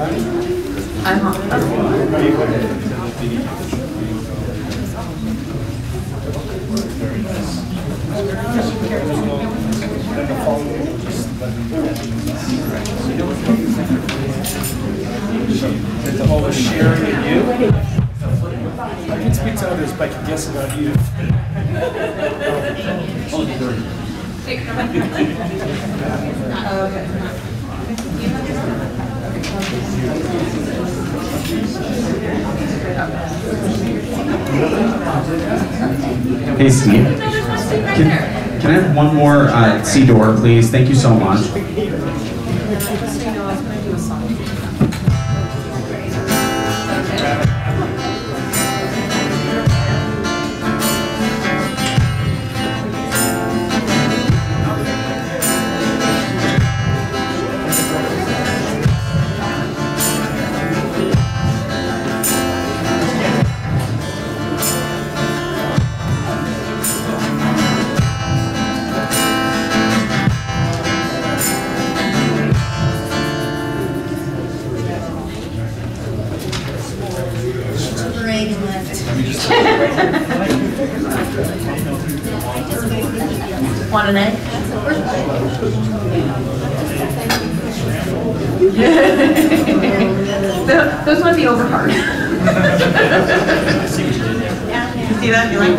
I'm on. All the sharing of you. I can speak to others, but I can guess about you. Hey, Steve. Can I have one more C-door, please? Thank you so much. Want an egg? Those might be over hard. See that? You like it?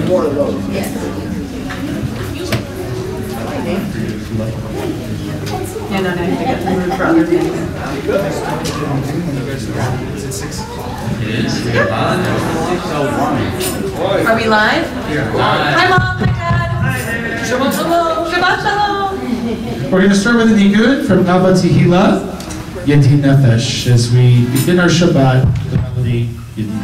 More of those. Yeah, no, I think it's room for other things. It is. We're live. Are we live? We're live. Hi, Mom. Hi, Dad. Shabbat Shalom. Shabbat Shalom. We're going to start with a nigun from Nava Tehillah, Yedin Nefesh, as we begin our Shabbat with the melody Yedin.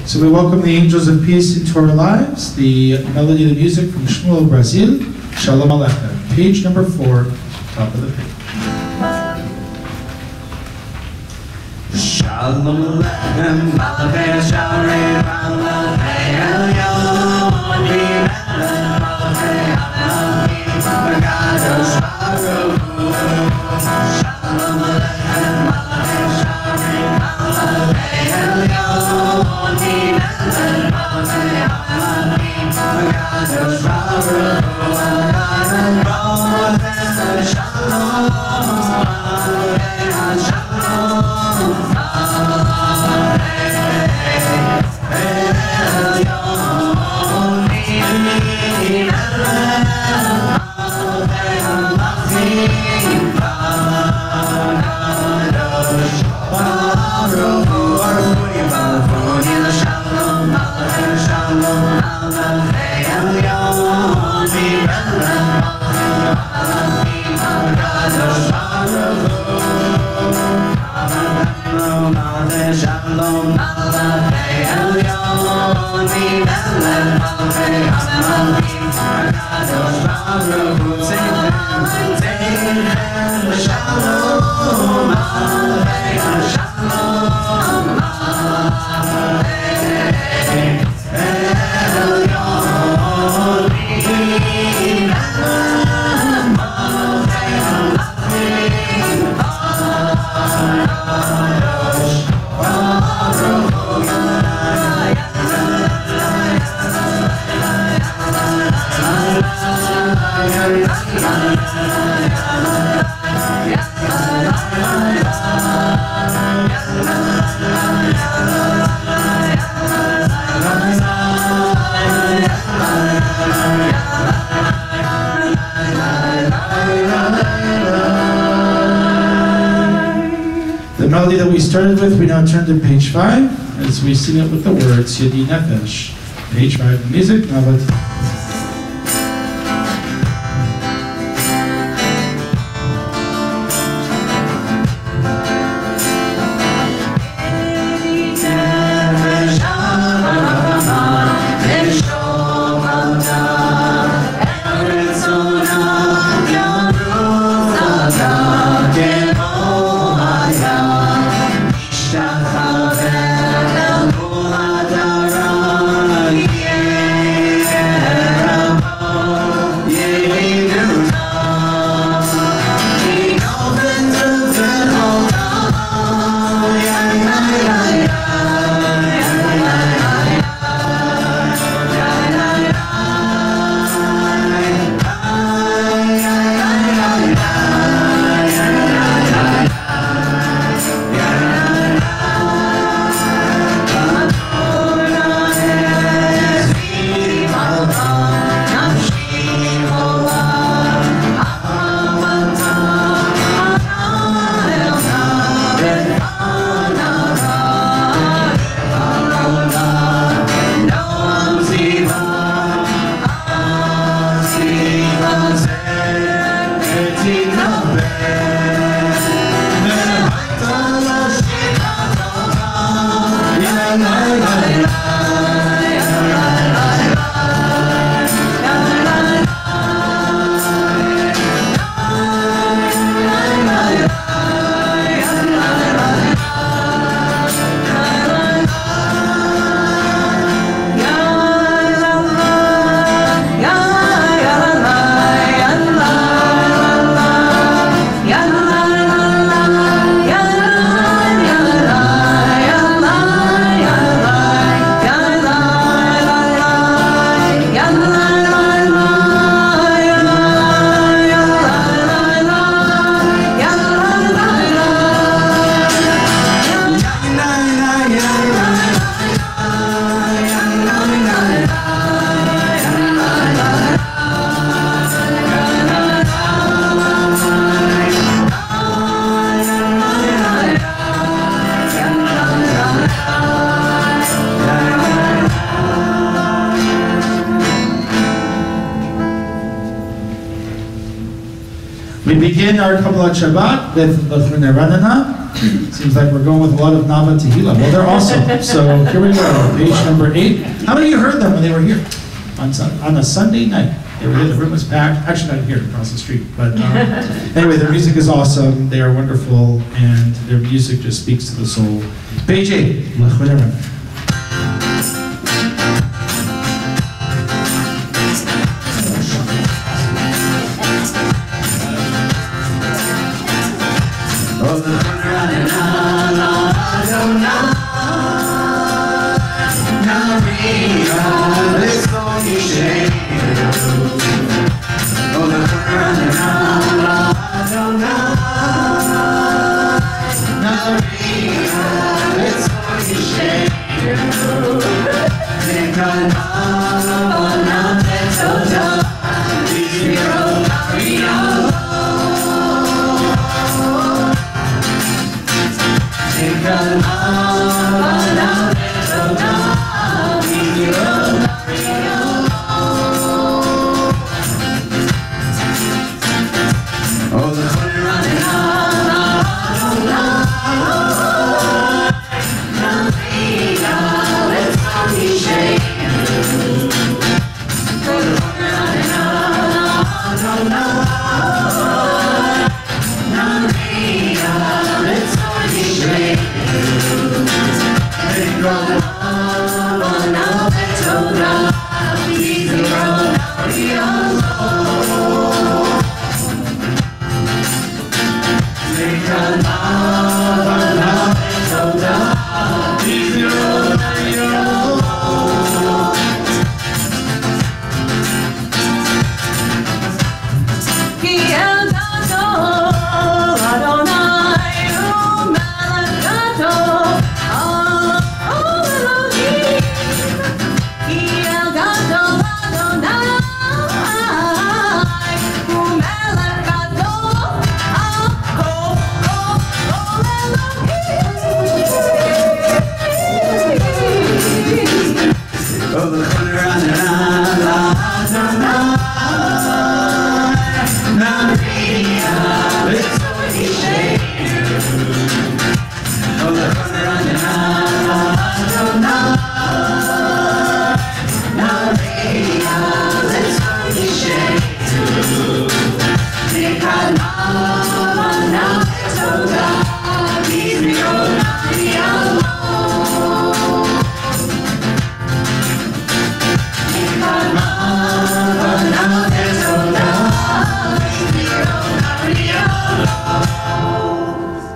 So we welcome the angels of peace into our lives. The melody of the music from Shmuel Brazil, Shalom Aleichem. Page number 4, top of the page. Shalom Aleichem, Malachei Sharim, Malachei Elyon, Malachei Hamelachim, B'Kadosh Baruch Hu. Shalom Aleichem, Malachei Sharim, Malachei Elyon, Malachei Hamelachim, B'Kadosh Baruch Hu. Shalom, Shalom. The melody that we started with, we now turn to page 5 as we sing it with the words Yedi Nefesh. Page 5, music, Navat. We begin our Kabbalat Shabbat with L'chunei Ranana. Seems like we're going with a lot of Nava Tehillah. Well, they're awesome. So here we go, page number 8. How many of you heard them when they were here? On a Sunday night. They were here, the room was packed. Actually not here, across the street. But anyway, their music is awesome. They are wonderful, and their music just speaks to the soul. Page 8, L'chunei Ranana. Oh,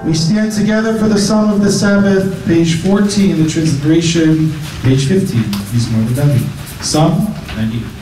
We stand together for the Psalm of the Sabbath, page 14, the transliteration, page 15. Please know the David. Psalm 90.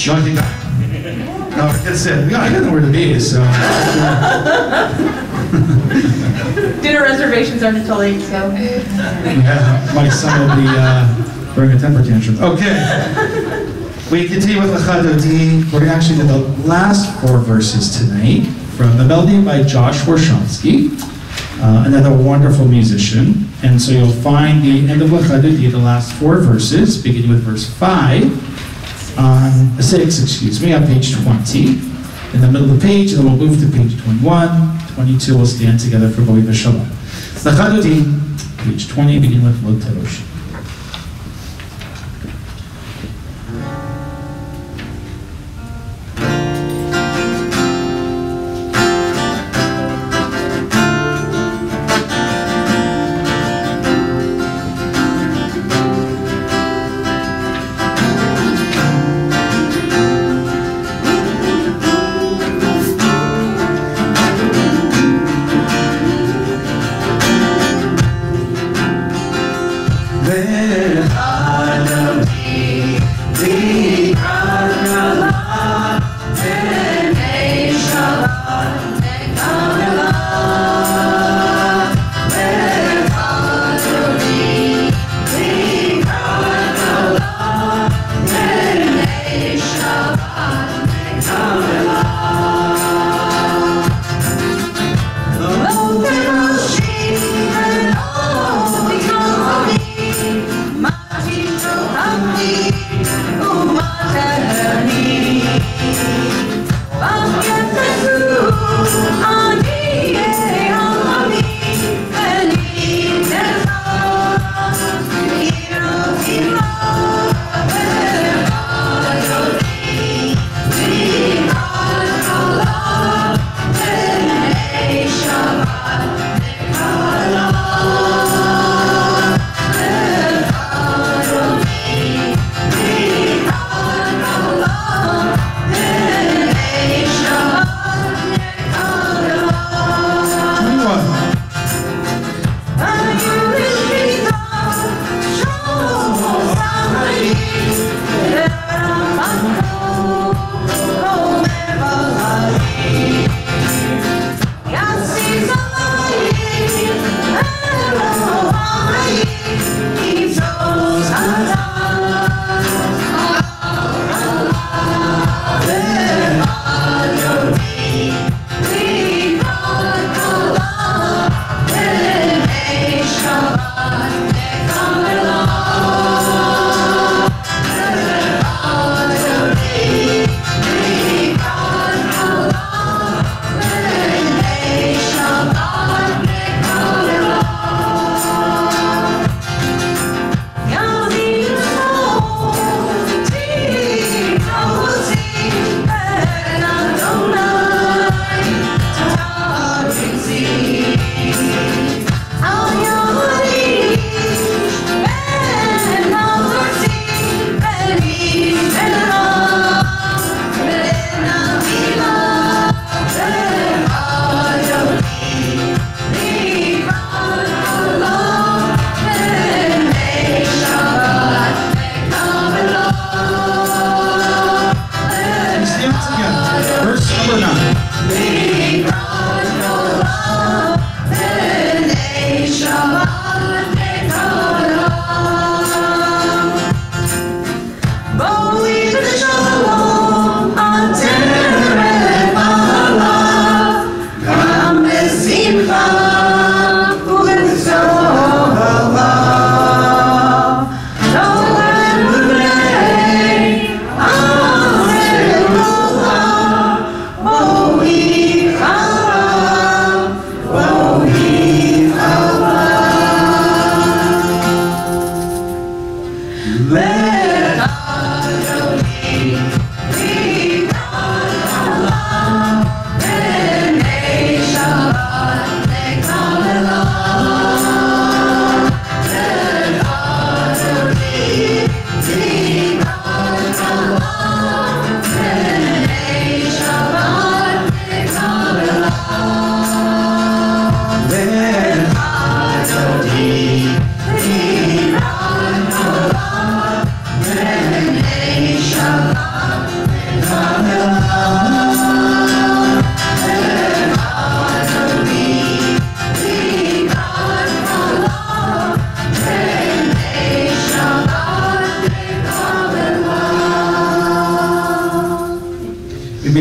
You want to take that? No, that's it. Yeah, I don't know where to be, so. Dinner reservations aren't until 8, so. Yeah, my son will be throwing a temper tantrum. Okay. We continue with L'Chadodi. We're going to actually do the last 4 verses tonight from the melody by Josh Warshonsky, another wonderful musician. And so you'll find the end of L'Chadodi, the last 4 verses, beginning with verse 5, on 6, excuse me, on page 20. In the middle of the page, and then we'll move to page 21. 22 will stand together for Bo'i V'Shalom. L'Chadodi, page 20, beginning with Lo Teroshi.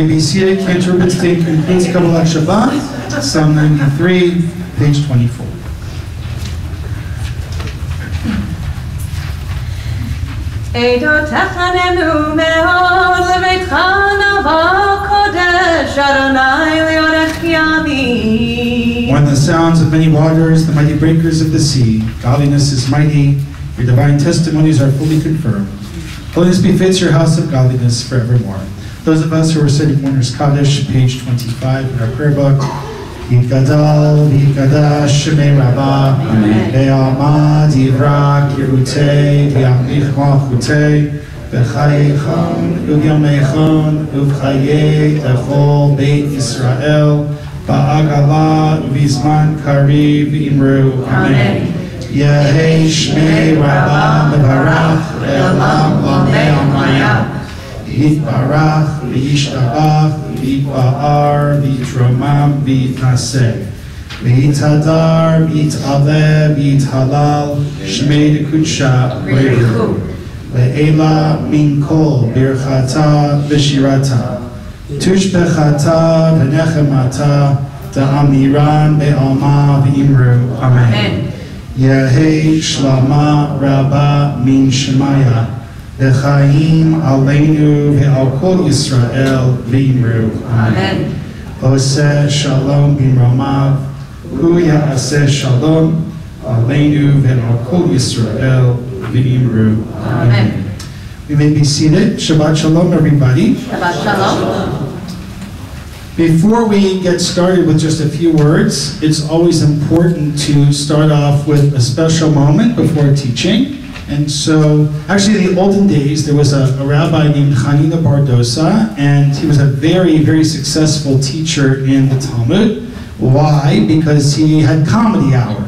may be seated. Cantor Rubinstein concludes Kabbalat Shabbat, Psalm 93, page 24. עדותיך נאמנו מאוד, לביתך נבוא קודש, אדוני לאורך ימים. When the sounds of many waters, the mighty breakers of the sea, godliness is mighty, your divine testimonies are fully confirmed. Holiness befits your house of godliness forevermore. Those of us who are studying Mourner's Kaddish, page 25 in our prayer book, Yitgadal, Yitgadash, Shemei Rabbah, Be'alma, Divra, Kirutei, Be'amlich Malchutei, B'chayechon, U'yomechon, U'vchayei, Echol, Beit Yisrael, Ba'agala, U'vizman, Kariv, Imru, Amen. Yehei Shmei Rabbah, Mevarach, Le'olam, Lamei Amayah. Yitbarach, v'yishtabach, v'yitba'ar, v'yitromam, v'yitnaseh. V'yitadar, v'yit'aleh, v'yithalal, shmei dekudsha, v'yiru. Ve'ela min kol, birchata, v'shirata. Tushbechata, v'nechemata, da'amiran, be'alma, v'imru. Amen. Yehei shlama rabba min shemaya. V'chaim aleinu ve'al kol Yisrael v'imru. Amen. Oseh shalom b'imromav, hu ya'aseh shalom aleinu ve'al kol Yisrael v'imru. Amen. We may be seated. Shabbat shalom, everybody. Shabbat shalom. Before we get started with just a few words, it's always important to start off with a special moment before teaching. And so, actually in the olden days, there was a rabbi named Hanina Bardosa, and he was a very, very successful teacher in the Talmud. Why? Because he had comedy hour.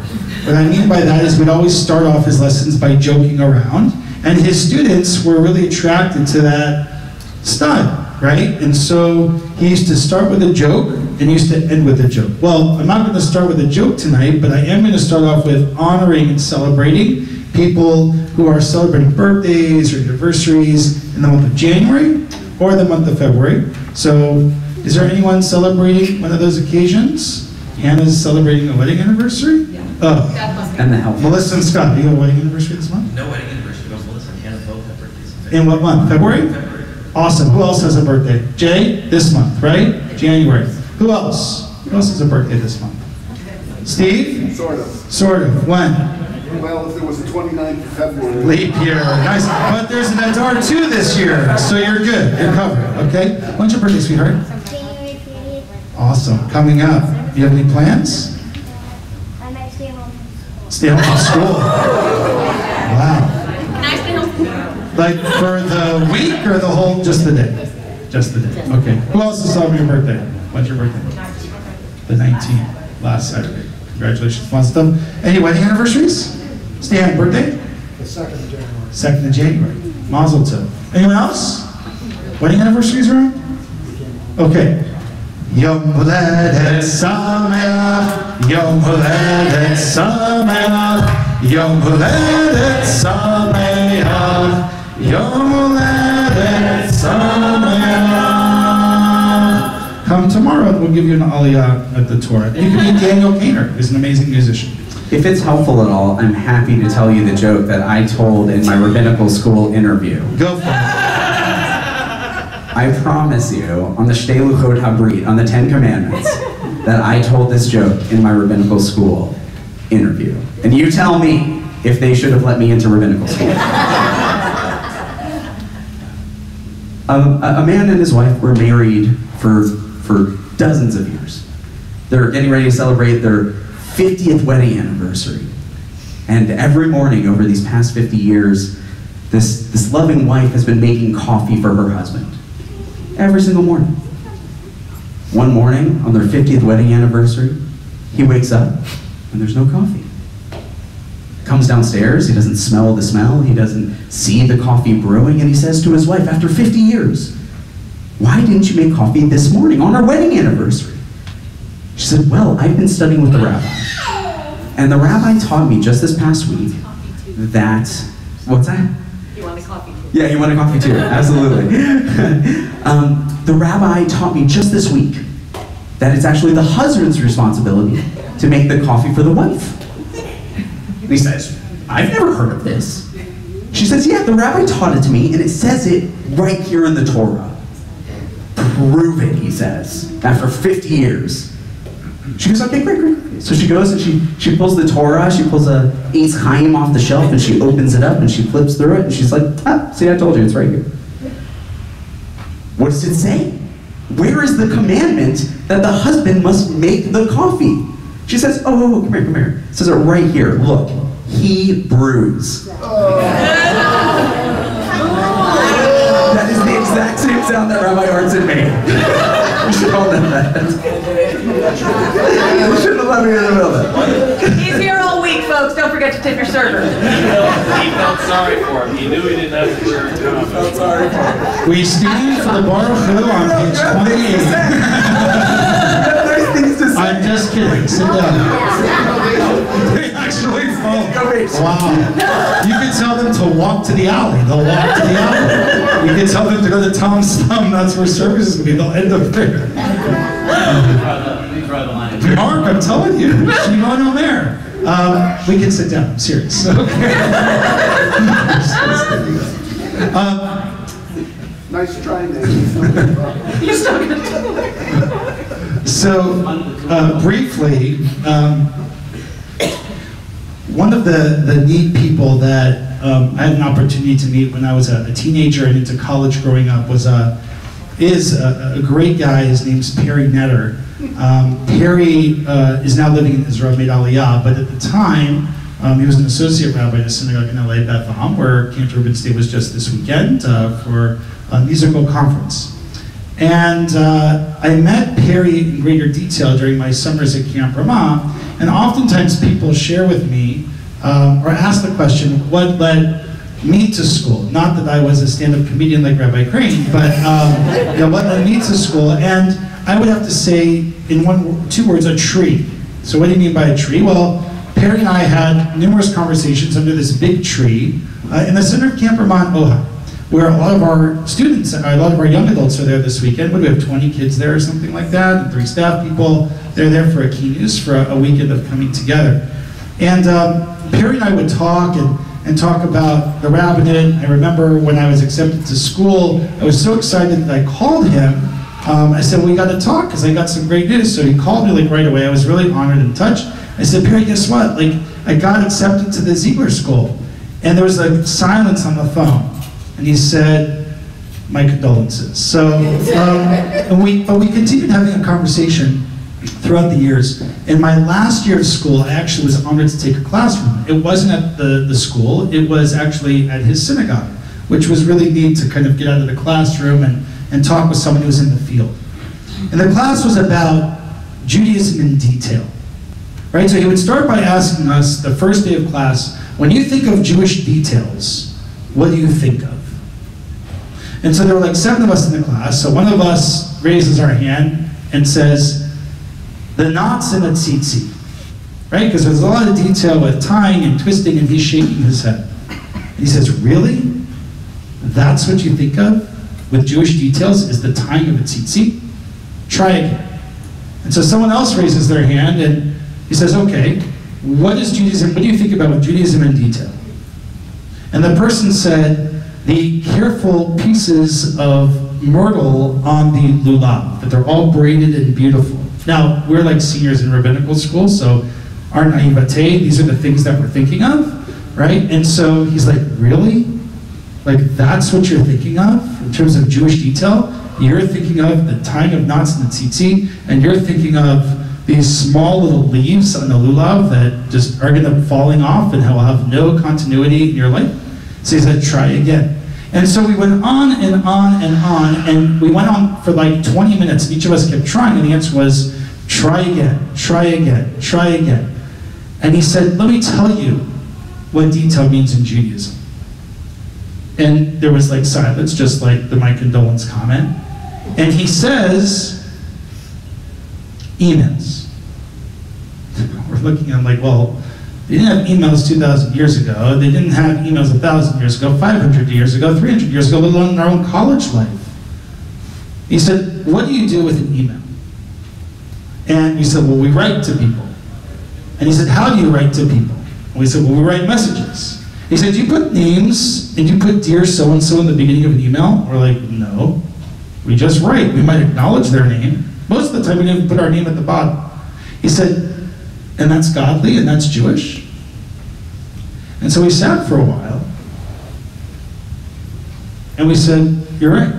What I mean by that is we'd always start off his lessons by joking around, and his students were really attracted to that style, right? And so he used to start with a joke, and he used to end with a joke. Well, I'm not going to start with a joke tonight, but I am going to start off with honoring and celebrating people who are celebrating birthdays or anniversaries in the month of January or the month of February. So, is there anyone celebrating one of those occasions? Hannah's celebrating a wedding anniversary? Yeah. Oh. And the help. Melissa and Scott, do you have a wedding anniversary this month? No wedding anniversary, but Melissa and Hannah both have birthdays. In what month? February? February. Awesome. Who else has a birthday? Jay? This month, right? January. Who else? Who else has a birthday this month? Steve? Sort of. Sort of. When? Well, if it was the 29th of February. Leap year. Nice. But there's an Adar 2 this year, so you're good. You're covered, okay? When's your birthday, sweetheart? January 28th. Awesome. Coming up. Do you have any plans? I might stay home from school. Stay home from school. Wow. Can I stay home? Like for the week or the whole, just the day? Just the day. Okay. Who else is celebrating your birthday? When's your birthday? The 19th. Last Saturday. Congratulations. Fun stuff. Any wedding anniversaries? Stan, birthday? The 2nd of January. 2nd of January. Mazel tov. Anyone else? Wedding anniversaries around? Okay. Yom Holedet Sameach, Yom Holedet Sameach, Yom Holedet Sameach, Yom Holedet Sameach. Come tomorrow and we'll give you an aliyah at the Torah. And you can meet Daniel Gaynor, who's an amazing musician. If it's helpful at all, I'm happy to tell you the joke that I told in my rabbinical school interview. Go for it. I promise you, on the Shtei Luchot Habrit, on the 10 Commandments, that I told this joke in my rabbinical school interview. And you tell me if they should have let me into rabbinical school. A man and his wife were married for dozens of years. They're getting ready to celebrate their 50th wedding anniversary. And every morning over these past 50 years, this loving wife has been making coffee for her husband. Every single morning. One morning, on their 50th wedding anniversary, he wakes up and there's no coffee. Comes downstairs, he doesn't smell the smell, he doesn't see the coffee brewing, and he says to his wife, after 50 years, "Why didn't you make coffee this morning on our wedding anniversary?" She said, "Well, I've been studying with the rabbi. And the rabbi taught me just this past week that," what's that? You want the coffee too? Yeah, you want a coffee too, absolutely. The rabbi taught me just this week that it's actually the husband's responsibility to make the coffee for the wife. And he says, I've never heard of this. She says, yeah, the rabbi taught it to me, and it says it right here in the Torah. Prove it, he says, after 50 years. She goes, okay, great. So she goes and she pulls the Torah, she pulls a Eitz Chaim off the shelf, and she opens it up, and she flips through it, and she's like, see, I told you, it's right here. What does it say? Where is the commandment that the husband must make the coffee? She says, oh, come here. It says it right here. Look, he brews. That is the exact same sound that Rabbi Arntzen made. You should all know that. You shouldn't have let me in the middle of that. He's here all week, folks. Don't forget to tip your server. He felt sorry for him. He knew he didn't have to share it. He felt sorry for him. We stand for the Baruch Hu on page 28. I'm just kidding. Sit down. They actually fall. Wow. You can tell them to walk to the alley. They'll walk to the alley. You can tell them to go to Tom's Thumb. That's where service is going to be. They'll end up there. Mark, I'm telling you. Shimon Omer. We can sit down. I'm serious. Okay. Nice try, Nate. You're still going to do it. So, briefly, one of the neat people that I had an opportunity to meet when I was a teenager and into college growing up is a great guy. His name's Perry Netter. Perry is now living in Israel, made Aliyah, but at the time, he was an associate rabbi at a synagogue in LA, Bethlehem, where Camp Reuben State was just this weekend for a musical conference. And I met Perry in greater detail during my summers at Camp Ramah, and oftentimes people share with me, or ask the question, what led me to school? Not that I was a stand-up comedian like Rabbi Crane, but what led me to school? And I would have to say, in two words, a tree. So what do you mean by a tree? Well, Perry and I had numerous conversations under this big tree in the center of Camp Ramah in Ojai, where a lot of our students, a lot of our young adults are there this weekend. What do we have, 20 kids there or something like that, and 3 staff people. They're there for a keynote, for a weekend of coming together. And Perry and I would talk and talk about the rabbinate. I remember when I was accepted to school, I was so excited that I called him. I said, we got to talk because I got some great news. So he called me like right away. I was really honored and touched. I said, Perry, guess what? Like, I got accepted to the Ziegler School. And there was like silence on the phone. And he said, my condolences. So, but we continued having a conversation throughout the years. In my last year of school, I actually was honored to take a class from him. It wasn't at the school, it was actually at his synagogue, which was really neat to kind of get out of the classroom and talk with someone who was in the field. And the class was about Judaism in detail, right? So he would start by asking us, the first day of class, when you think of Jewish details, what do you think of? And so there were like 7 of us in the class, so one of us raises our hand and says, the knots in a tzitzit, right? Because there's a lot of detail with tying and twisting, and he's shaking his head. And he says, really? That's what you think of with Jewish details, is the tying of a tzitzit? Try again. And so someone else raises their hand, and he says, okay, what is Judaism, what do you think about with Judaism in detail? And the person said, the careful pieces of myrtle on the lulav, that they're all braided and beautiful. Now, we're like seniors in rabbinical school, so our naivete, these are the things that we're thinking of, right? And so he's like, really? Like, that's what you're thinking of in terms of Jewish detail? You're thinking of the tying of knots in the tzitzit, and you're thinking of these small little leaves on the lulav that just are going to falling off and will have no continuity in your life? So he said, try again. And so we went on and on and on, and we went on for like 20 minutes, and each of us kept trying, and the answer was, try again, try again, try again. And he said, let me tell you what detail means in Judaism. And there was like silence, just like the my condolence comment. And he says, emens. We're looking at him like, well, They didn't have emails 2,000 years ago. They didn't have emails 1,000 years ago, 500 years ago, 300 years ago, let alone in their own college life. He said, what do you do with an email? And we said, well, we write to people. And he said, how do you write to people? And we said, well, we write messages. He said, do you put names and you put dear so-and-so in the beginning of an email? We're like, no. We just write. We might acknowledge their name. Most of the time, we didn't put our name at the bottom. He said, and that's godly and that's Jewish? And so we sat for a while. And we said, you're right.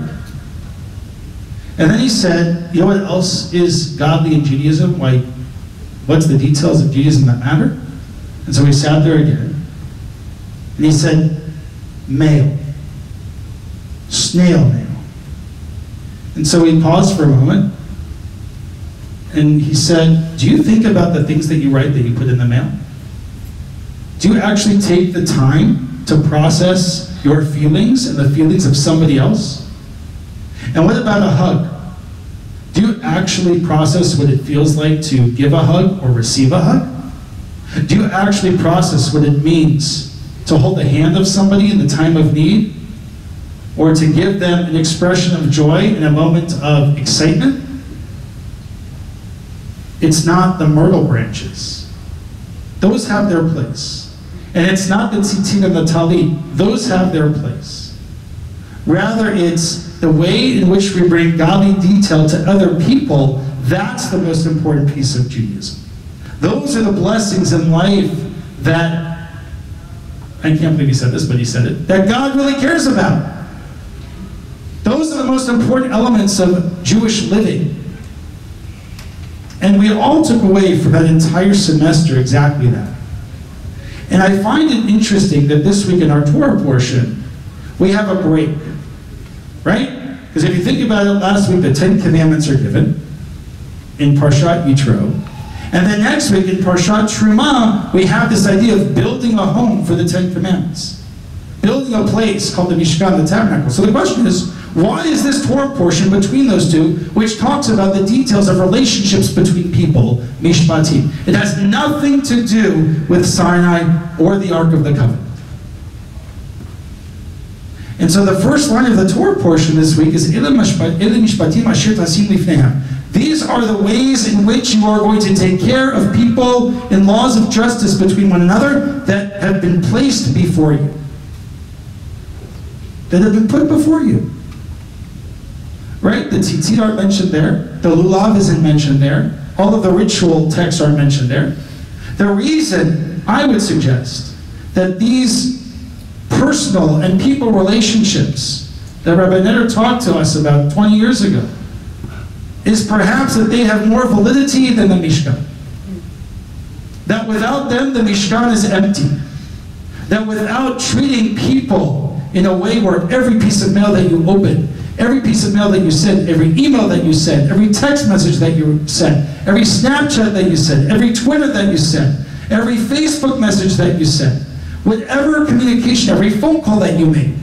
And then he said, you know what else is godly in Judaism? Like, what's the details of Judaism that matter? And so we sat there again. And he said, mail. Snail mail. And so we paused for a moment. And he said, do you think about the things that you write that you put in the mail? Do you actually take the time to process your feelings and the feelings of somebody else? And what about a hug? Do you actually process what it feels like to give a hug or receive a hug? Do you actually process what it means to hold the hand of somebody in the time of need? Or to give them an expression of joy in a moment of excitement? It's not the myrtle branches. Those have their place. And it's not the tzitzit and the talit. Those have their place. Rather, it's the way in which we bring godly detail to other people. That's the most important piece of Judaism. Those are the blessings in life that, I can't believe he said this, but he said it, that God really cares about. Those are the most important elements of Jewish living. And we all took away from that entire semester exactly that. And I find it interesting that this week in our Torah portion, we have a break, right? Because if you think about it, last week the 10 Commandments are given in Parshat Yitro. And then next week in Parshat Truma, we have this idea of building a home for the 10 Commandments. Building a place called the Mishkan, the Tabernacle. So the question is, why is this Torah portion between those two, which talks about the details of relationships between people, mishpatim? It has nothing to do with Sinai or the Ark of the Covenant. And so the first line of the Torah portion this week is, Ele mishpatim asher tasim lifnehem. These are the ways in which you are going to take care of people in laws of justice between one another that have been placed before you. That have been put before you. Right? The tzitzit aren't mentioned there. The lulav isn't mentioned there. All of the ritual texts aren't mentioned there. The reason, I would suggest, that these personal and people relationships that Rabbi Netter talked to us about 20 years ago is perhaps that they have more validity than the Mishkan. That without them, the Mishkan is empty. That without treating people in a way where every piece of mail that you open, every piece of mail that you send, every email that you send, every text message that you send, every Snapchat that you send, every Twitter that you send, every Facebook message that you send, whatever communication, every phone call that you make,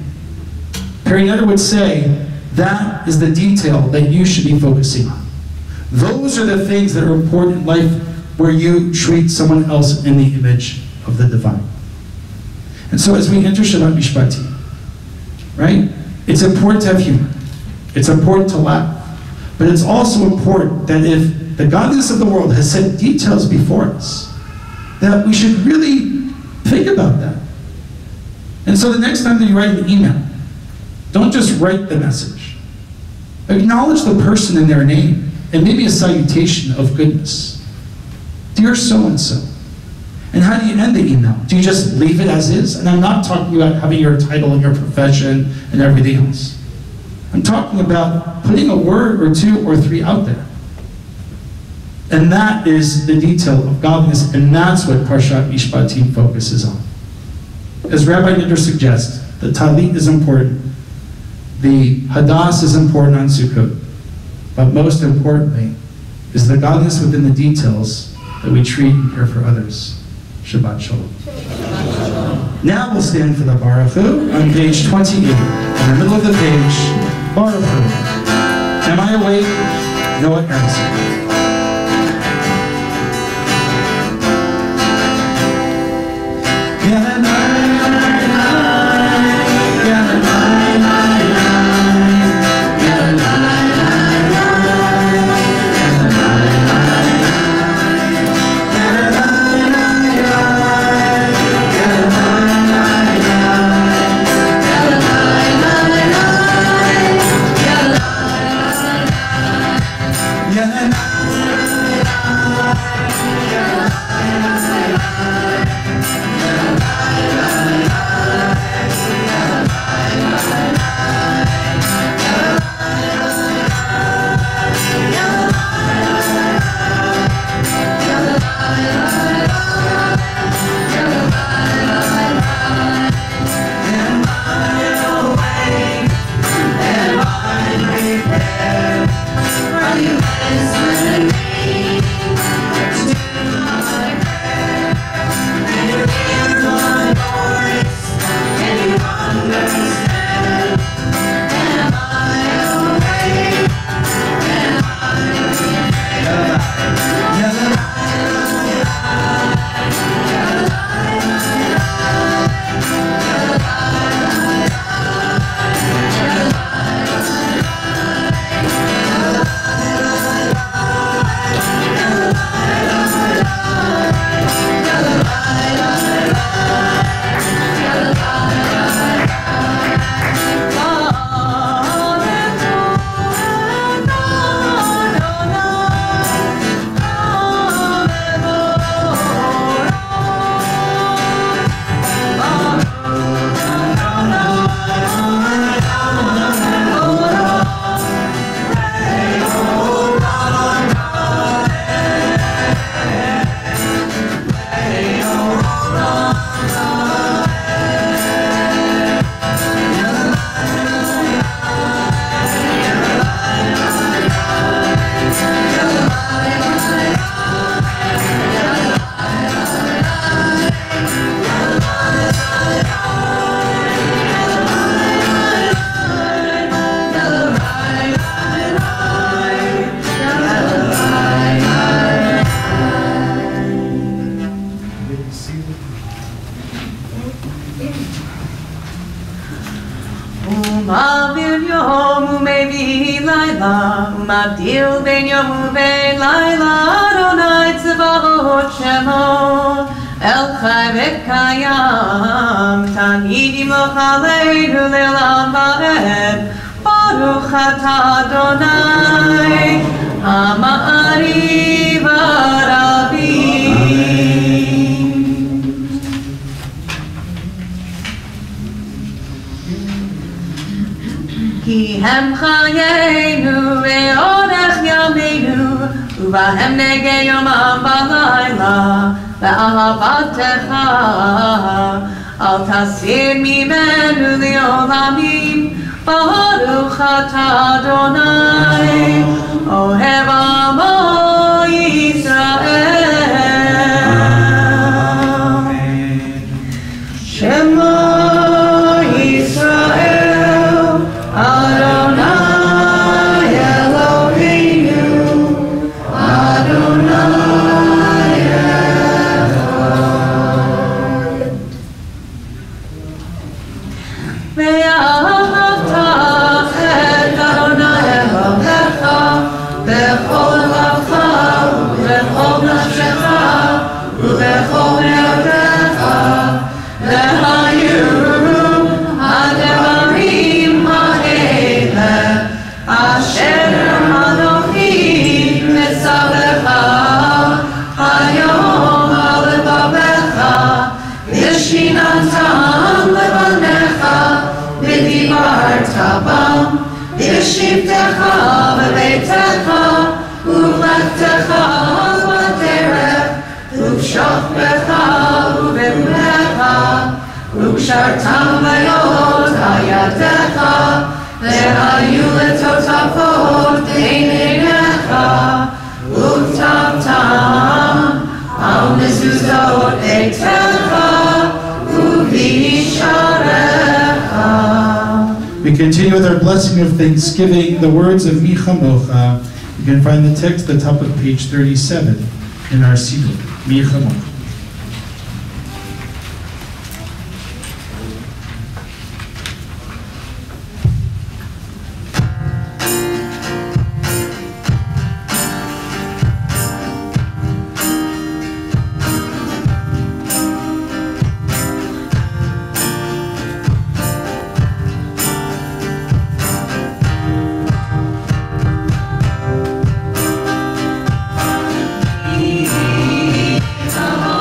Perry Netter would say, that is the detail that you should be focusing on. Those are the things that are important in life where you treat someone else in the image of the divine. And so as we enter Shabbat Mishpatim, right? It's important to have humor. It's important to laugh. But it's also important that if the godliness of the world has set details before us, that we should really think about that. And so the next time that you write an email, don't just write the message. Acknowledge the person in their name, and maybe a salutation of goodness. Dear so-and-so. And how do you end the email? Do you just leave it as is? And I'm not talking about having your title and your profession and everything else. I'm talking about putting a word or two or three out there. And that is the detail of godliness, and that's what Parshat Mishpatim focuses on. As Rabbi Ninder suggests, the Talit is important. The Hadas is important on Sukkot. But most importantly is the godliness within the details that we treat and care for others. Shabbat Shalom. Now we'll stand for the Baruch Hu on page 28. In the middle of the page, Baruch Hu. Am I awake? Noah Ernst. Ma'avir yom u'mevi layla, u'mavdil ben yom u'vein layla, Adonai tzvaot shemo, El chai v'kayam, tamid yimloch aleinu le'olam va'ed, Baruch atah Adonai, ha'ma'ari v'aravi. Ki hem chayenu ve'orech yameinu uvahem nege yomam v'layla ve'ahavatecha al tasir mimenu li'olamim Baruch atah Adonai ohev amo Yisrael Shema Yisrael Adonai Eloheinu, Adonai Echad. Ve'ahavta et Adonai Elohecha bechol levavecha ubechol nafshecha ubechol nevecha ve'hayu הדברים האלה אשר אנוכי מצווך היום על לבבך ושיננתם לבניך ודיברת בם בשבתך בביתך ובלכתך בדרך ובשוכבך ובמולך וקשרתם ביד ידך והיו לטוטפות עיניך וכתבתם על מזוזות ביתך ובשעריך. We continue with our blessing of thanksgiving, the words of Mi Chamocha. You can find the text at the top of page 37 in our Siddur, Mi Chamocha. Come on.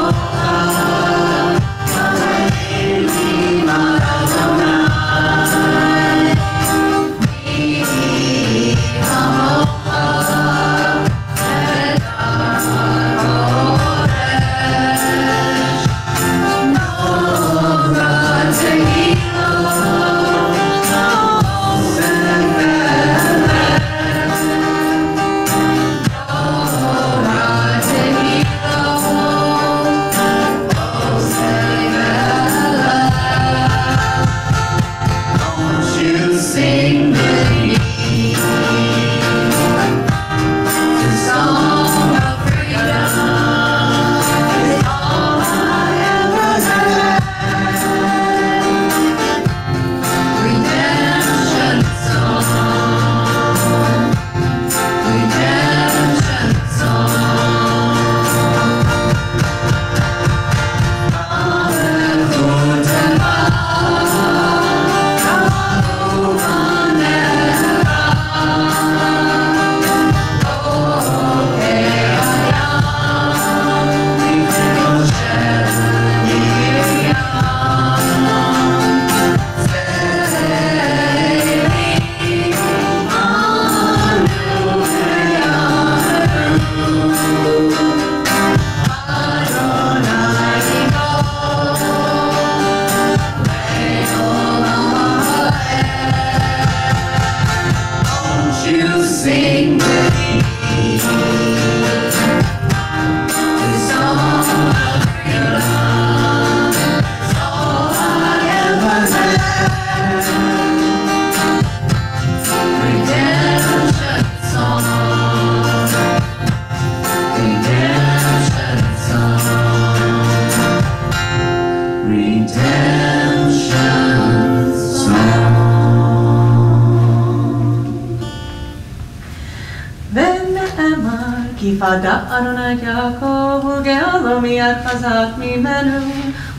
Hada Adonai Yaakov Ugealo Miyad Chazak Mimenu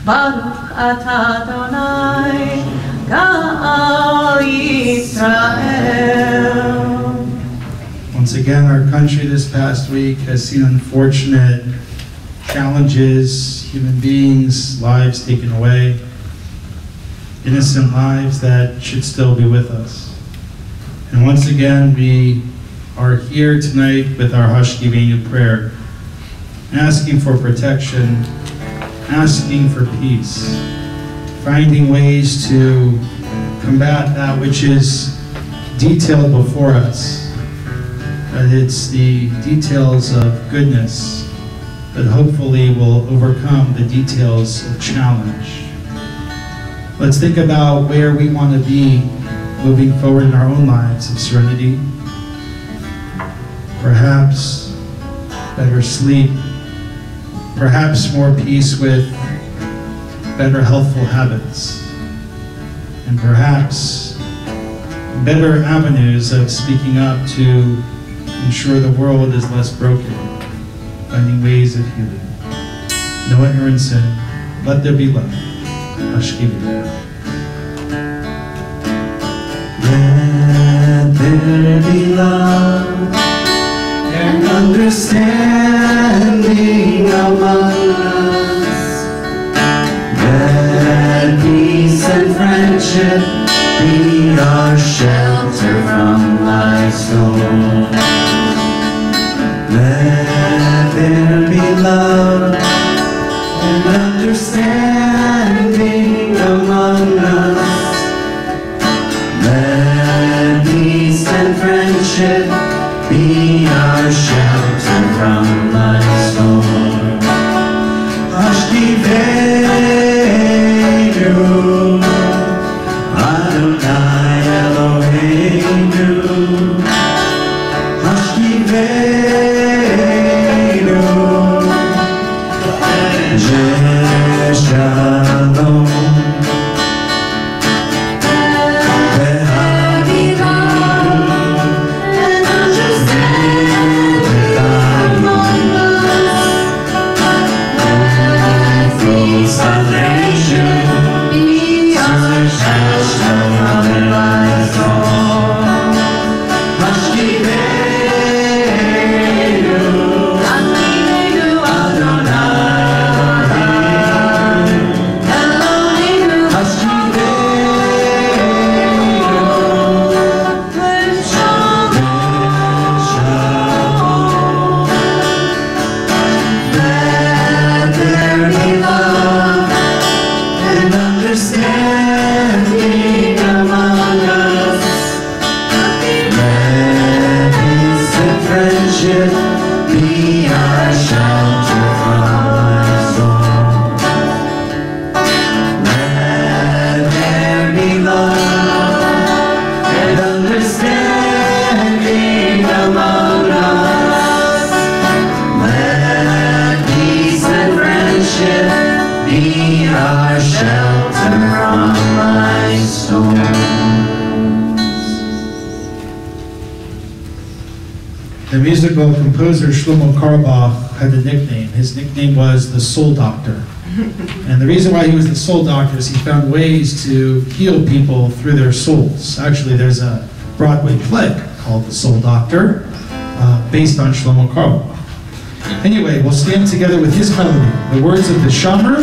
Baruch Atah Adonai Gal Yisrael. Once again, our country this past week has seen unfortunate challenges, human beings, lives taken away, innocent lives that should still be with us. And once again, we are here tonight with our Hashkivenu prayer, asking for protection, asking for peace, finding ways to combat that which is detailed before us. That it's the details of goodness that hopefully will overcome the details of challenge. Let's think about where we want to be moving forward in our own lives of serenity. Perhaps better sleep, perhaps more peace with better healthful habits, and perhaps better avenues of speaking up to ensure the world is less broken, finding ways of healing. No ignorant sin, let there be love. Hashkivenu. Let there be love and understanding among us. Let peace and friendship be our shelter from life's storm. Let there be love and understanding among us. Let peace and friendship be our shelter from life's storm. Hashkivenu, Adonai Eloheinu. Hashkivenu, Shalom. The musical composer Shlomo Carlebach had a nickname. His nickname was the Soul Doctor. And the reason why he was the Soul Doctor is he found ways to heal people through their souls. Actually, there's a Broadway play called The Soul Doctor, based on Shlomo Carlebach. Anyway, we'll stand together with his melody, the words of the Shomer,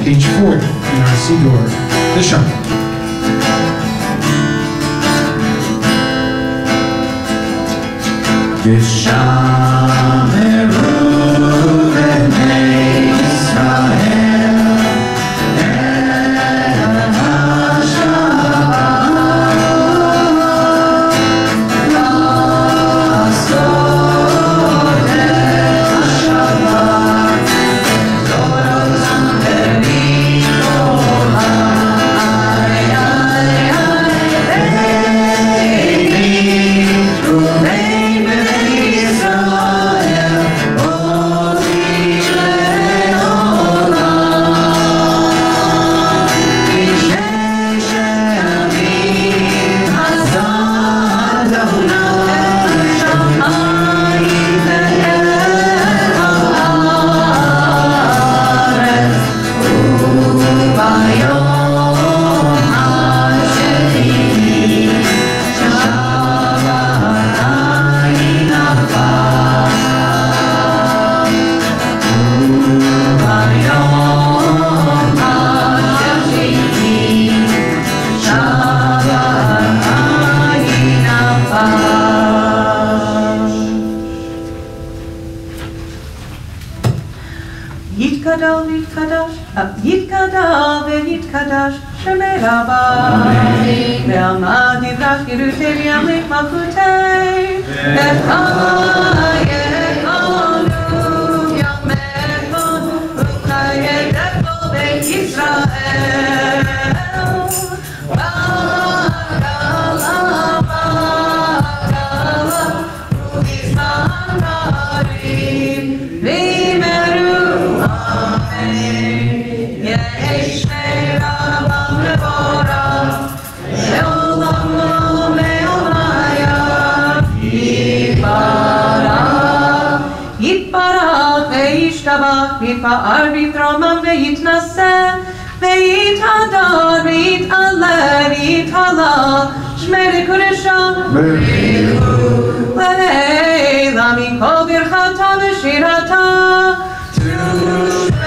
page 40 in our Siddur, the Shomer. V'shameru b'nei Yisrael et ha-Shabbat la'asot et ha-Shabbat v'olam v'mikol ha'ayay יתקדש ויתקדש שמי רבה ועמד יברח ירותי וימליך מלכותי וחייכנו ימנו וחייך כל בית ישראל ויתפאר ויתרומם ויתנשא ויתהדר ויתעלה ויתהלל שמי לקודשו לעילא מכל ברכתה ושירתה תושבחתה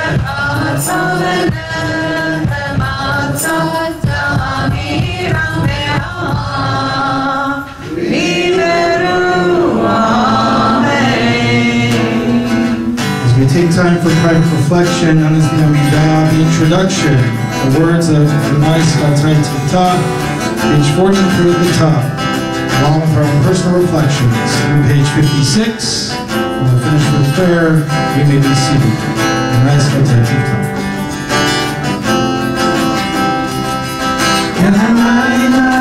ונחמתה תמירה מהרה וימרו We take time for private reflection on the Amidah, the introduction, the words of the Ma'aseh Tzita, page 43 at the top, along with our own personal reflections. On page 56, we'll finish with prayer. We may be seated. The Ma'aseh Tzita. Oh, no.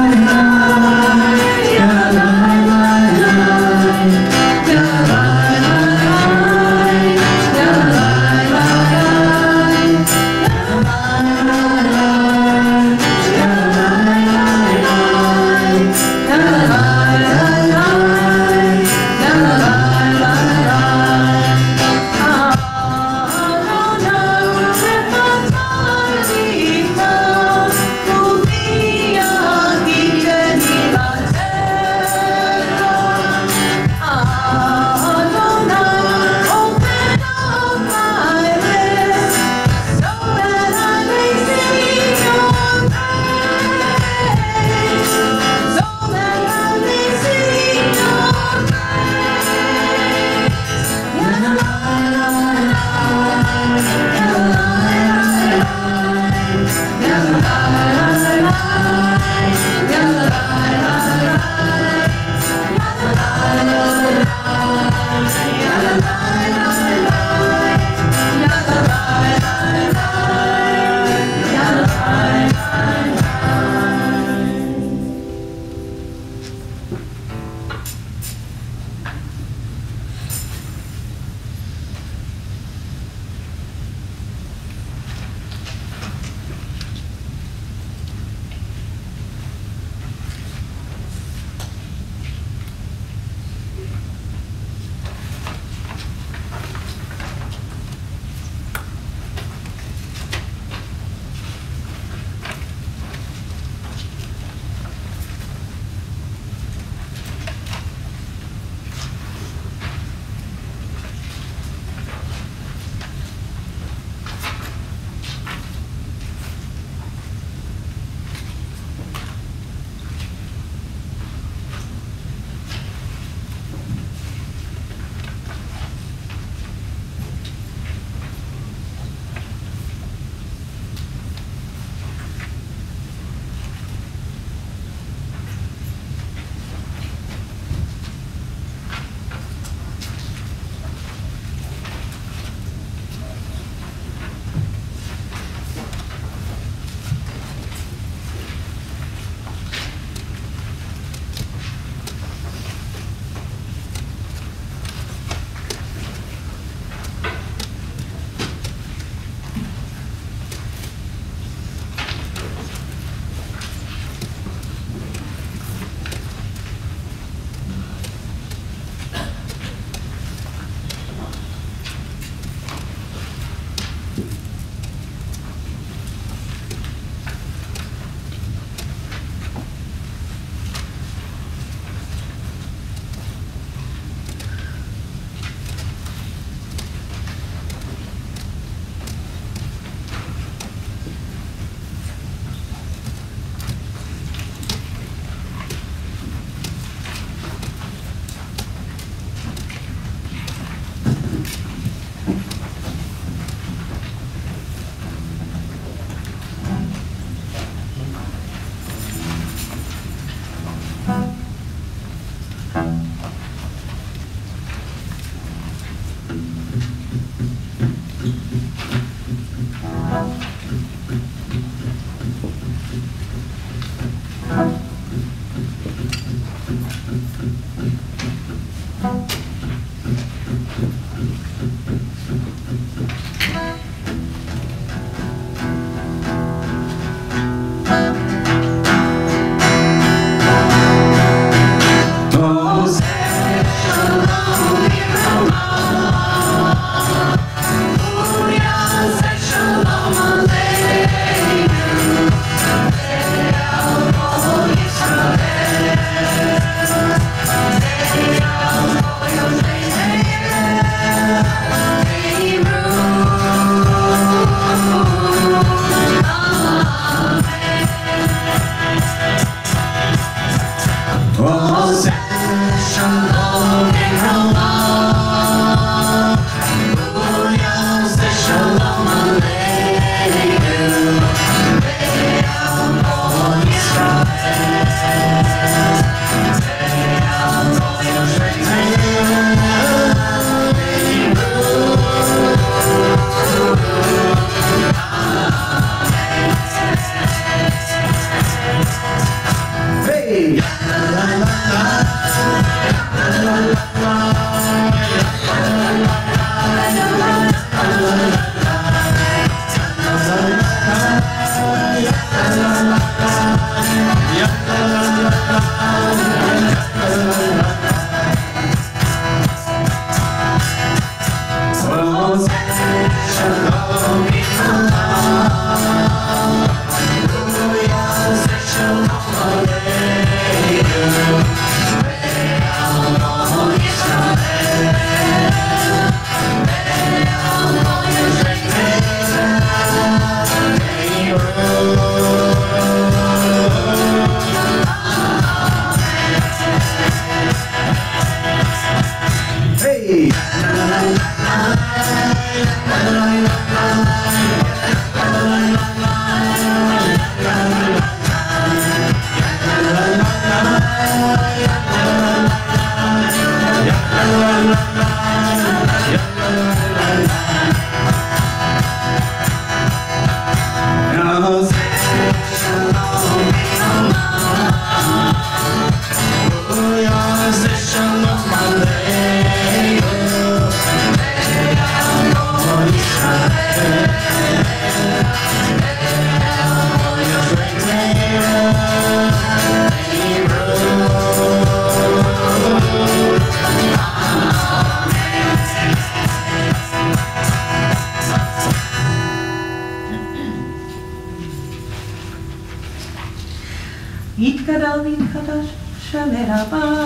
יתגדל ויתחדש שמי רבה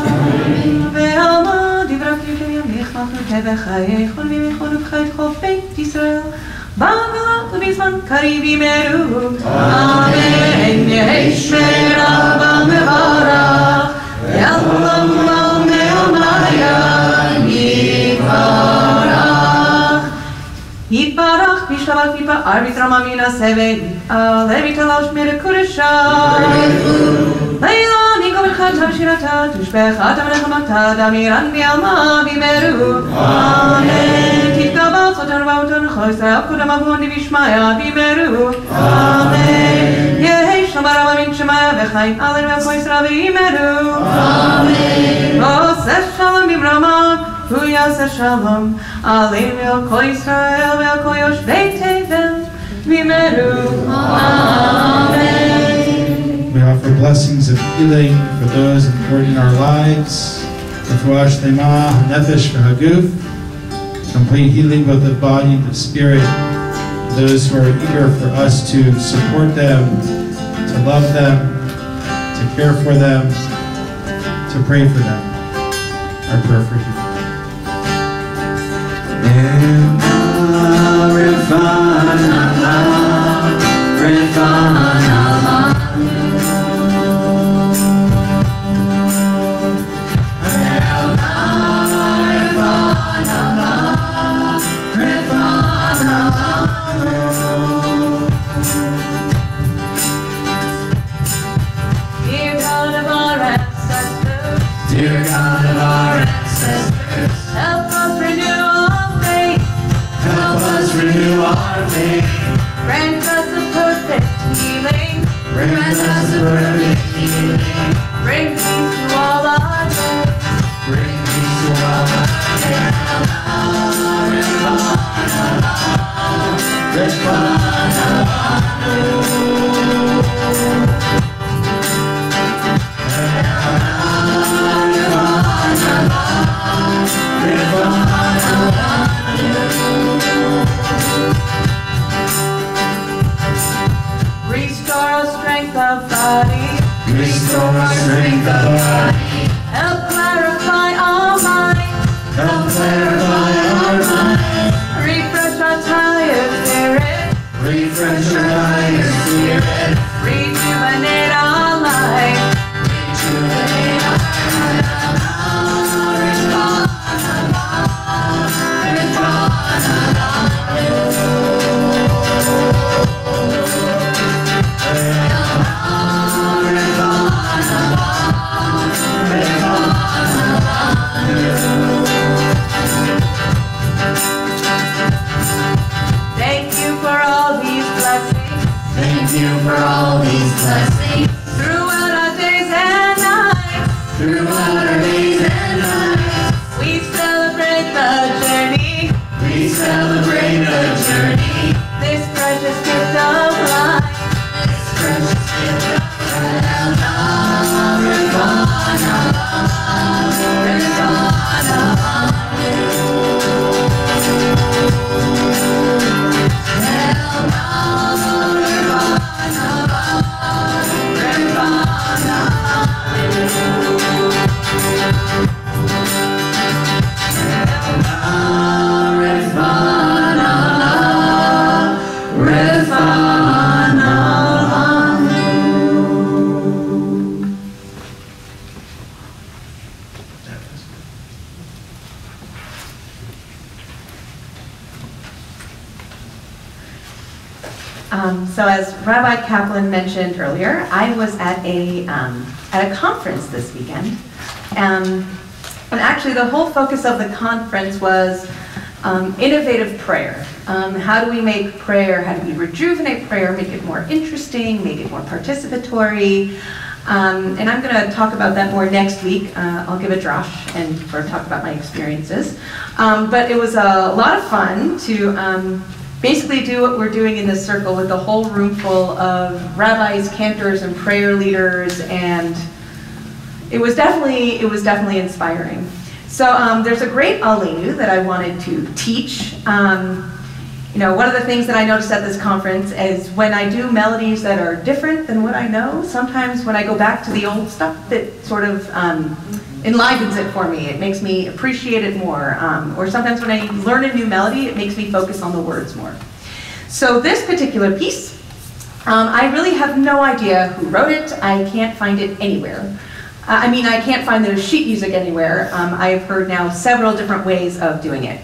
ועמד יברק יושב ימיך מלכות וחיי כל מימיכון ובחית כל בית ישראל בגלות ובזמן קריב ימרו אמן יהי שמי רבה מברך יעלם ומאמיה יתברך בשלב יתפאר בתרמה מן הסבל עלה מתלש מרקודשה לילה ניגו ברכת שירתה תשבחת המלחמתה דמירן בעלמה בימרו אמן תתגבר סוטן ובאותן כל ישראל קודם אבוני בשמיה בימרו אמן יהי שלום רב מן שמיה וחיים עלינו וכל ישראל בימרו אמן עושה שלום במרמה הוא יעשה שלום עלינו ועל כל ישראל ועל כל יושבי תבל בימרו אמן. We offer blessings of healing for those important in our lives. Refuah Shlema, Nefesh v'Haguf. Complete healing both of body and of spirit. Those who are eager for us to support them, to love them, to care for them, to pray for them. Our prayer for healing. Dear God of our ancestors, Help us renew our faith. help us renew our faith. Grant us a perfect healing. Grant us a perfect healing. Bring peace to all our days. Bring peace to all our days. Restore our strength of body. Restore our strength of body. Help clarify our mind. Help clarify our mind. Refresh our tired spirit. Refresh our tired spirit. Rejuvenate our life. Rejuvenate our Thank you for all these blessings. Thank you for all these blessings. Throughout our days and nights. Throughout our days and nights. We celebrate the journey. We celebrate the journey. This precious gift of life. This precious So as Rabbi Kaplan mentioned earlier, I was at a conference this weekend. And actually the whole focus of the conference was innovative prayer. How do we make prayer, how do we rejuvenate prayer, make it more interesting, make it more participatory? And I'm going to talk about that more next week. I'll give a drash and talk about my experiences. But it was a lot of fun to basically do what we're doing in this circle with the whole room full of rabbis, cantors, and prayer leaders, and it was definitely inspiring. So there's a great Aleinu that I wanted to teach. You know, one of the things that I noticed at this conference is when I do melodies that are different than what I know, sometimes when I go back to the old stuff, it sort of enlivens it for me. It makes me appreciate it more. Or sometimes when I learn a new melody, it makes me focus on the words more. So this particular piece, I really have no idea who wrote it. I can't find it anywhere. I mean, I can't find the sheet music anywhere. I've heard now several different ways of doing it.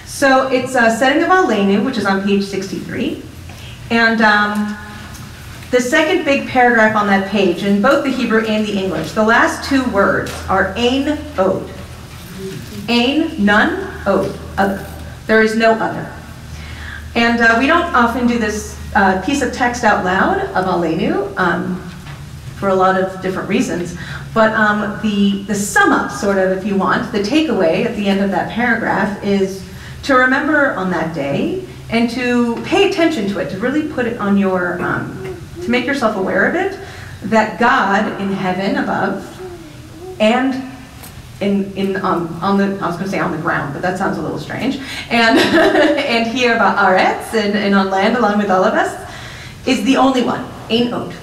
So it's a setting of Aleinu, which is on page 63. And the second big paragraph on that page, in both the Hebrew and the English, the last two words are ein od. Ein, none, od, other. There is no other. And we don't often do this piece of text out loud of Aleinu for a lot of different reasons. But the sum up, sort of, if you want, the takeaway at the end of that paragraph is to remember on that day and to pay attention to it, to really put it on your, to make yourself aware of it, that God in heaven above and on the, I was going to say on the ground, but that sounds a little strange, and, and here about Aretz and on land along with all of us, is the only one, ein od.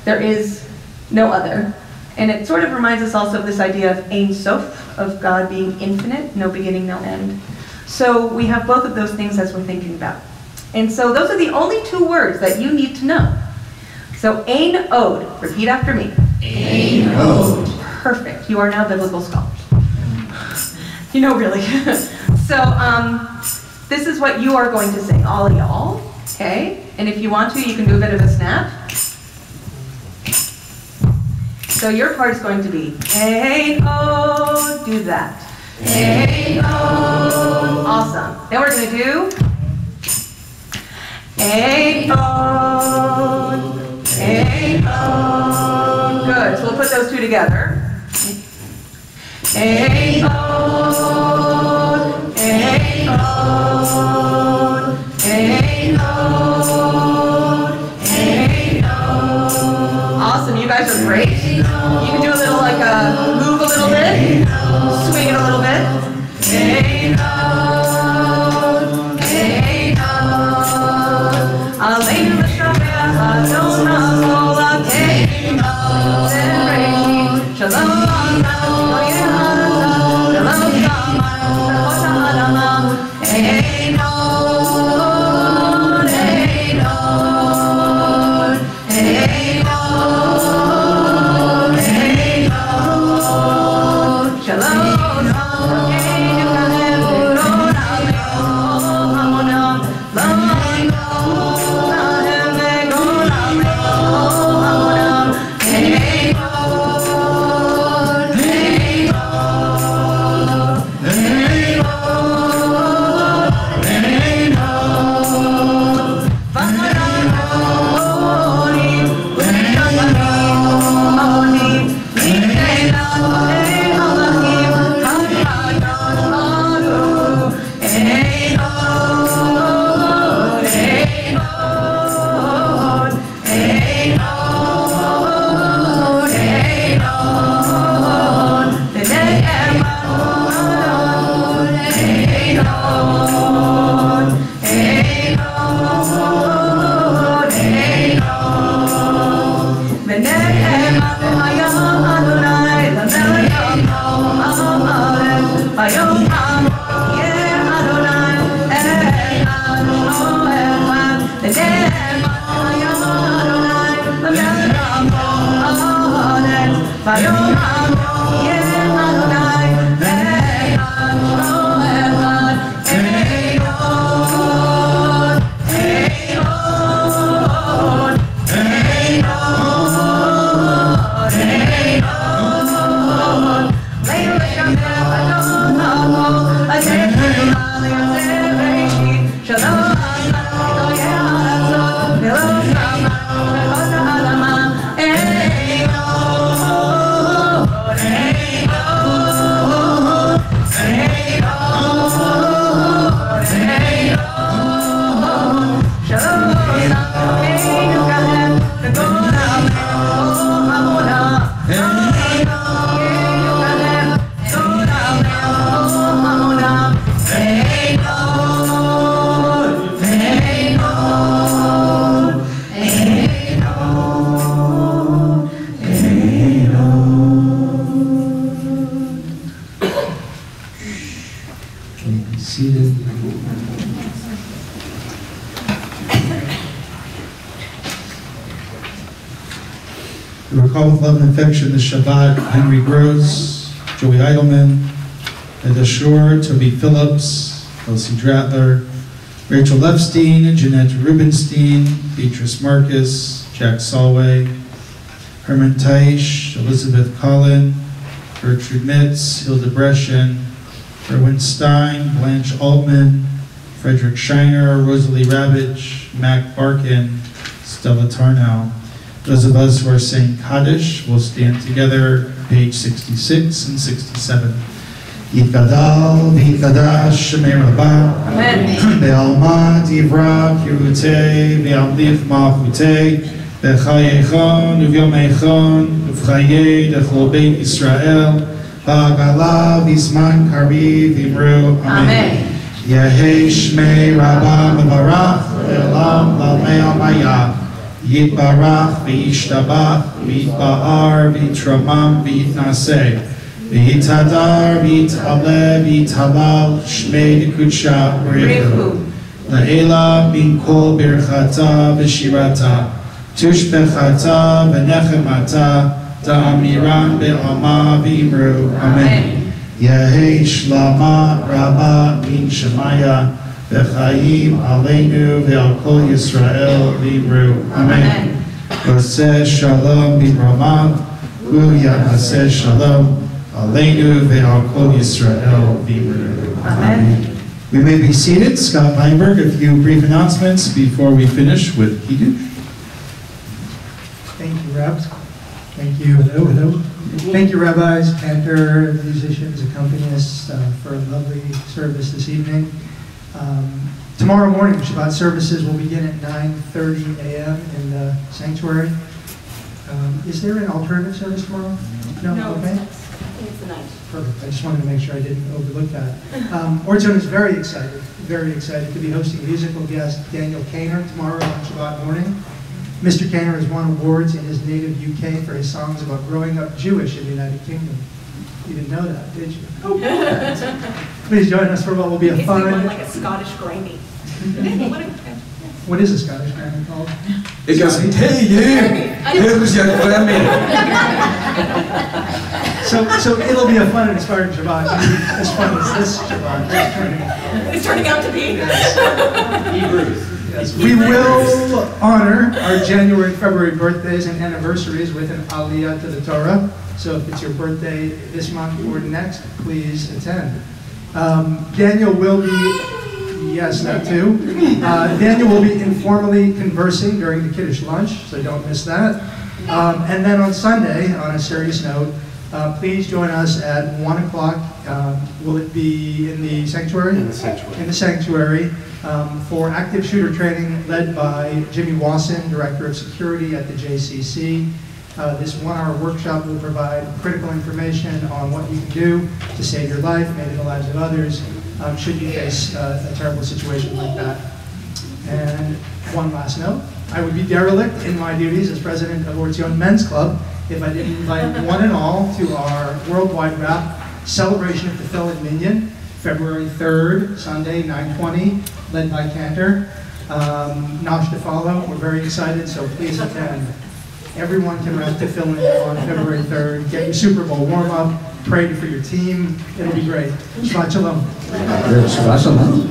There is no other. And it sort of reminds us also of this idea of ein sof, of God being infinite, no beginning, no end. So we have both of those things as we're thinking about. And so those are the only two words that you need to know. So ein od, repeat after me. Ein od. Perfect, you are now biblical scholars. You know, really. So this is what you are going to sing, all y'all, okay? And if you want to, you can do a bit of a snap. So your part is going to be ein od, do that. Ein od. Awesome. Then we're going to do ein od, ein od. Good. So we'll put those two together. Ein od, ein od, ein od, ein od. Awesome. You guys are great. You can do a little like move a little bit, swing it a little bit. Ein od, ein od. Aleinu l'shameach Adonai kol ein od. Celebrate. Shalom. Ein od, ein od, ein od, ein od. Shalom. Hey, oh. We recall with love and affection this Shabbat Henry Gross, Joey Eidelman, Ed Ashur, Toby Phillips, Elsie Dratler, Rachel Lepstein, Jeanette Rubenstein, Beatrice Marcus, Jack Solway, Herman Teisch, Elizabeth Collin, Gertrude Mitz, Hilda Breschen, Erwin Stein, Blanche Altman, Frederick Shiner, Rosalie Ravitch, Mac Barkin, Stella Tarnow. Those of us who are saying Kaddish will stand together, page 66 and 67. Yitgadal v'yitgadash Shemei Rabbah Be'alma divra kirutei Be'amlich malchutei Be'chayechon u'vyomechon U'vchayei dechol beit Yisrael Ba'agala v'zman karbi v'imru Amen. Yehei Shmei Rabbah mevarach Le'olam lalmei amayah Yitbarach v'yishtabach v'yitba'ar v'yitramam v'yitnaseh V'yitadar, v'yit'ale, v'yit'halal, shmei d'kudsha b'richu. La'ela min kol birchata v'shirata, tushbechata v'nechemata, da'amiran be'alma v'imru. Amen. Yehei shlama rabba min shemaya, v'chayim aleinu ve'al kol Yisrael v'imru. Amen. Oseh shalom b'ramah, u'yanaseh shalom. Aleinu ve'al kol Yisrael v'imru. Amen. We may be seated. Scott Weinberg, a few brief announcements before we finish with Kiddush. Thank you, Reb. Thank you. Hello. Thank you, rabbis, cantor, musicians, accompanists for a lovely service this evening. Tomorrow morning, Shabbat services will begin at 9:30 a.m. in the sanctuary. Is there an alternative service tomorrow? No. Okay. It's the night. Perfect. I just wanted to make sure I didn't overlook that. Tzion is very excited to be hosting musical guest Daniel Kaner tomorrow on Shabbat morning. Mr. Kaner has won awards in his native UK for his songs about growing up Jewish in the United Kingdom. You didn't know that, did you? Please join us for what will be a fun... It's like a Scottish Grammy. What is a Scottish Grammy called? It goes, hey you, here's your Grammy. So it'll be a fun and inspiring Shabbat. As fun as this Shabbat. It's turning out to be. Yes. We will honor our January and February birthdays and anniversaries with an Aliyah to the Torah. So if it's your birthday this month or next, please attend. Daniel will be, yes, that too. Daniel will be informally conversing during the Kiddush lunch, so don't miss that. And then on Sunday, on a serious note, please join us at 1 o'clock. Will it be in the sanctuary? In the sanctuary. In the sanctuary for active shooter training led by Jimmy Wasson, Director of Security at the JCC. This 1-hour workshop will provide critical information on what you can do to save your life, maybe the lives of others, should you face a terrible situation like that. And one last note, I would be derelict in my duties as president of Tzion Men's Club if I didn't invite one and all to our worldwide rap celebration of Tefillah Minyan, February 3rd, Sunday, 9:20, led by Cantor. Nosh to follow. We're very excited, so please attend. Everyone can rap Tefillah on February 3rd. Get your Super Bowl warm-up. Pray for your team. It'll be great. Shabbat Shalom. Shabbat Shalom.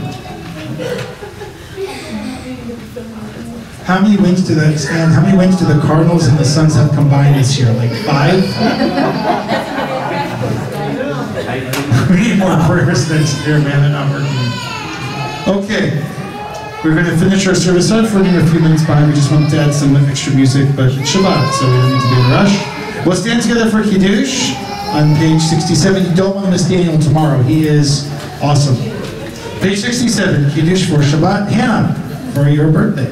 How many wins do the Cardinals and the Suns have combined this year? Like 5? We need more prayers next year, man. They're not working. Okay. We're going to finish our service up. We're a few minutes behind. We just wanted to add some extra music, but it's Shabbat, so we don't need to be in a rush. We'll stand together for Kiddush on page 67. You don't want to miss Daniel tomorrow. He is awesome. Page 67, Kiddush for Shabbat. Hannah, for your birthday.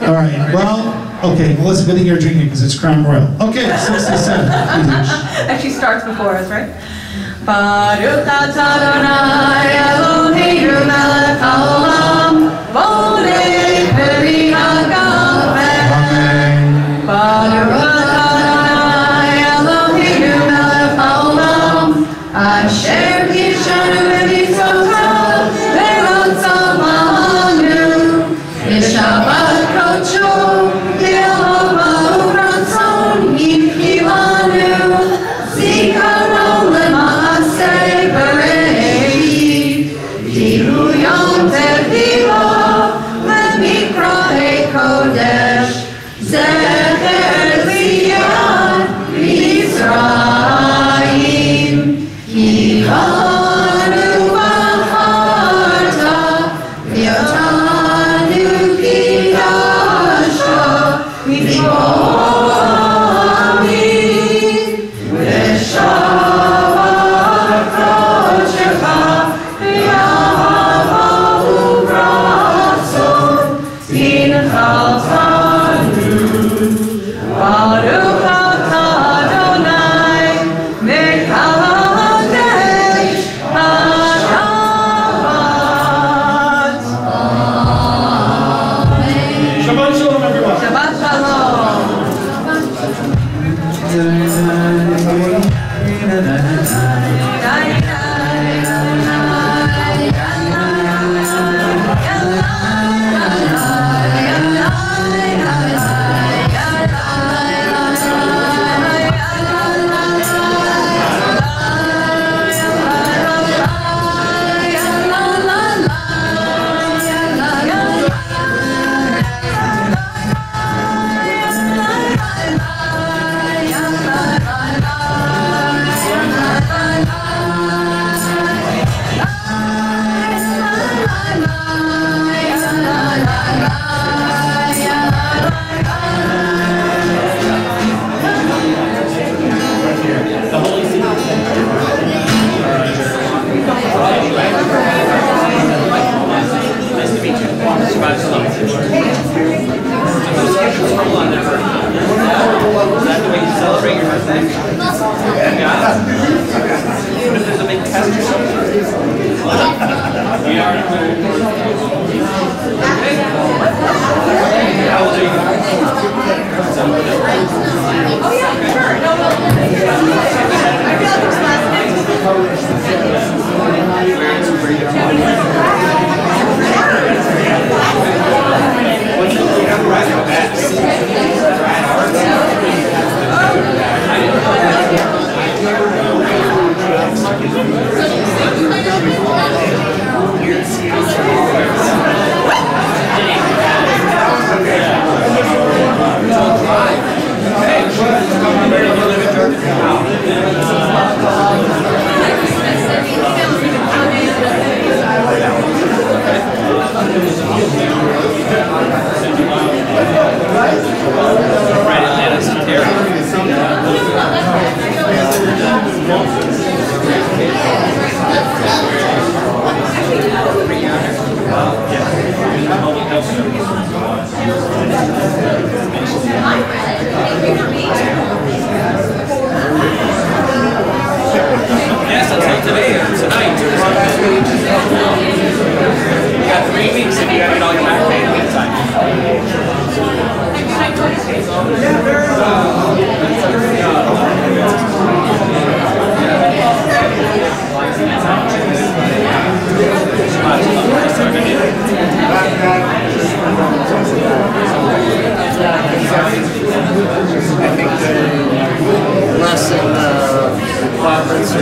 All right, well, okay, Melissa, good thing you're drinking because it's Crown Royal. Okay, 67, Kiddush. And she starts before us, right? Baruch atah Adonai Eloheinu melech haolam, bodei peri hagafen. Amen. Baruch atah Adonai Eloheinu melech haolam, asher kishanu b'mitzvotav ve'rotzav ma'anu, v'shabbat Yom Tefila, Lemikra Kodesh, Zecher Liyad Mitzrayim, Kivanu Bacharta, Vyotanu Kidasha, Mitzvami, Veshavat Kodesh. Baruch Adonai, Mekadesh HaShabbat. Shabbat shalom, everyone. Shabbat shalom. Yes, until today, tonight. You got 3 weeks and you got to get all your back pay in the meantime. Lesson conference